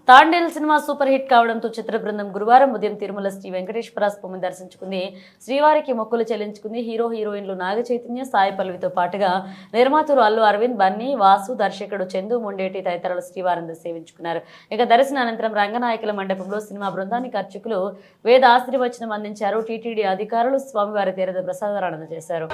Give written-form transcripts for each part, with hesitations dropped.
Thandel cinema super hit కావడంతో చిత్ర బృందం గురువారం ఉదయం తిరుమల శ్రీ వెంకటేశ్వర స్వామిని దర్శించుకుంది. శ్రీవారికి మొక్కులు చెల్లించుకుంది. హీరో హీరోయిన్లు నాగ చైతన్య, సాయి పల్లవితో పాటుగా నిర్మాతలు అల్లు అరవింద్, బన్నీ, వాసు, దర్శకుడు చందు మొండేటి తదితరులు శ్రీవారిని సేవించుకున్నారు. ఇక దర్శన అనంతరం రంగనాయకుల మండపంలో సినిమా బృందానికి అర్చకులు వేద ఆశీర్వచనం అందించారు. టీటీడీ అధికారులు స్వామివారి తీర్థ ప్రసాదాలు అందజేశారు.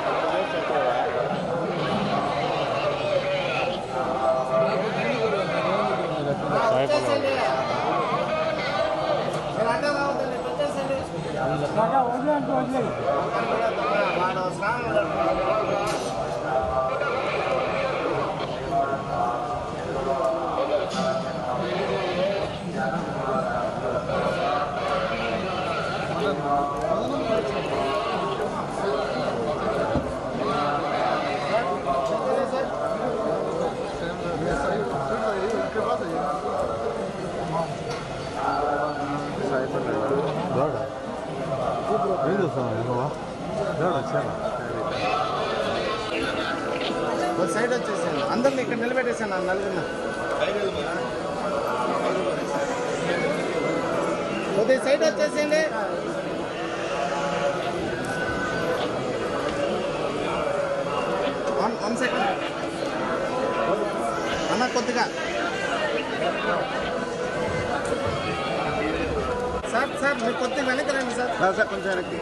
సైడ్ వచ్చేసాను, అందరిని ఇక్కడ నిలబెట్టేసాను. నలుగురు కొద్దిగా సైడ్ వచ్చేసేయండి. వన్ సెకండ్ అన్న, కొద్దిగా సార్ మీరు కొద్దిగా వెనక్కి రండి సార్. కొంచెం వెనక్కి.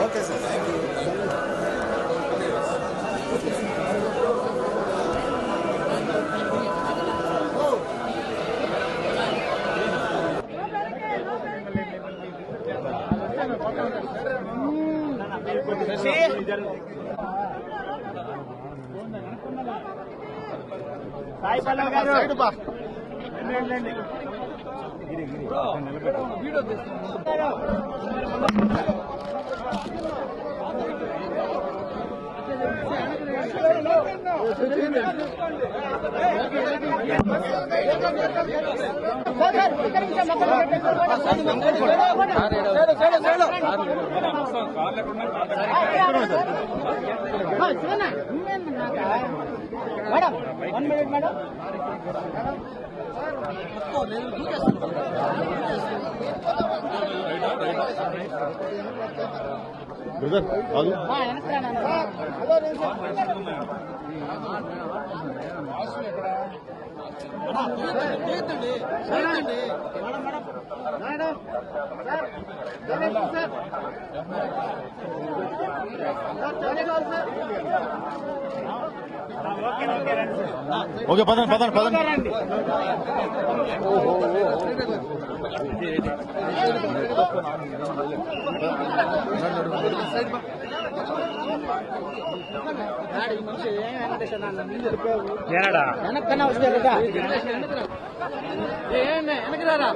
Okay sir, thank you. Sai Pallavi గారు సైడ్ బా. ఓకే, పదండి. వెనక్కన్నా వచ్చే కదా, వెనక్కి రారా.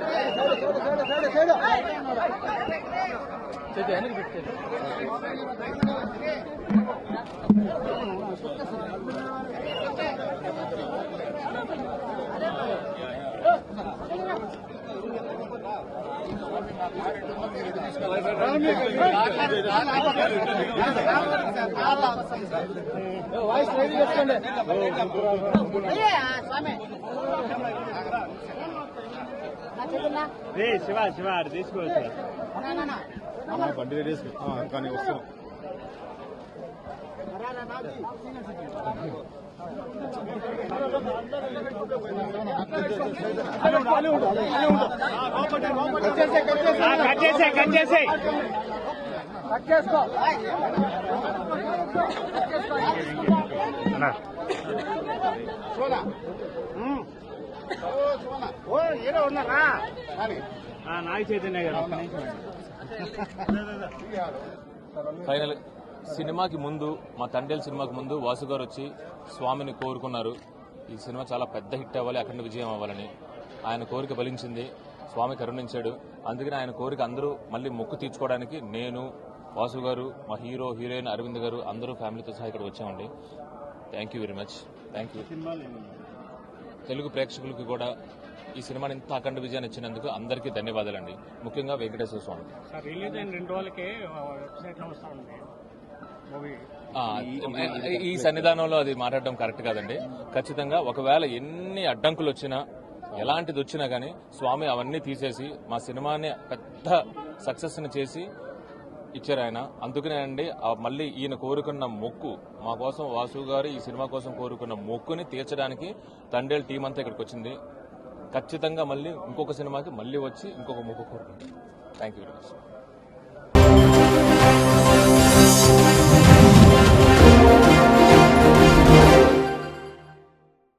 వెనక్కి పెట్టే వాయిస్ రెడీ చేసుకోండి. శివ తీసుకోవచ్చు. బండి రెడీ కానీ వస్తున్నాం. ఏదో ఉన్నారా నాగ చైతన్య గారు. ఫైనల్ సినిమాకి ముందు, మా తండేల్ సినిమాకి ముందు వాసు గారు వచ్చి స్వామిని కోరుకున్నారు. ఈ సినిమా చాలా పెద్ద హిట్ అవ్వాలి, అఖండ విజయం అవ్వాలని. ఆయన కోరిక ఫలించింది, స్వామి కరుణించాడు. అందుకని ఆయన కోరిక అందరూ మళ్ళీ మొక్కు తీర్చుకోవడానికి నేను, వాసు గారు, మా హీరో హీరోయిన్ అరవింద్ గారు అందరూ ఫ్యామిలీతో సహా ఇక్కడ వచ్చామండి. Thank you very much. Thank you. Telugu ప్రేక్షకులకి కూడా ఈ సినిమాని ఇంత అఖండ విజయాన్ని ఇచ్చినందుకు అందరికీ ధన్యవాదాలండి. ముఖ్యంగా వెంకటేశ్వర స్వామి. సార్ రిలీజ్ అయిన 2 రోజులకే వెబ్సైట్ లో వస్తా ఉంది మూవీ. ఈ సన్నిధానంలో అది మాట్లాడడం కరెక్ట్ కాదండి. ఖచ్చితంగా ఒకవేళ ఎన్ని అడ్డంకులు వచ్చినా ఎలాంటిది వచ్చినా కానీ స్వామి అవన్నీ తీసేసి మా సినిమాని పెద్ద సక్సెస్ ని చేసి ఇచ్చారు ఆయన. అందుకనే అండి మళ్ళీ ఈయన కోరుకున్న మొక్కు మా కోసం, వాసు గారు ఈ సినిమా కోసం కోరుకున్న మొక్కుని తీర్చడానికి తండేల్ టీం అంతా ఇక్కడికి వచ్చింది. ఖచ్చితంగా మళ్ళీ ఇంకొక సినిమాకి మళ్ళీ వచ్చి ఇంకొక మొక్కు కోరుకుంటాం. Thank you very much.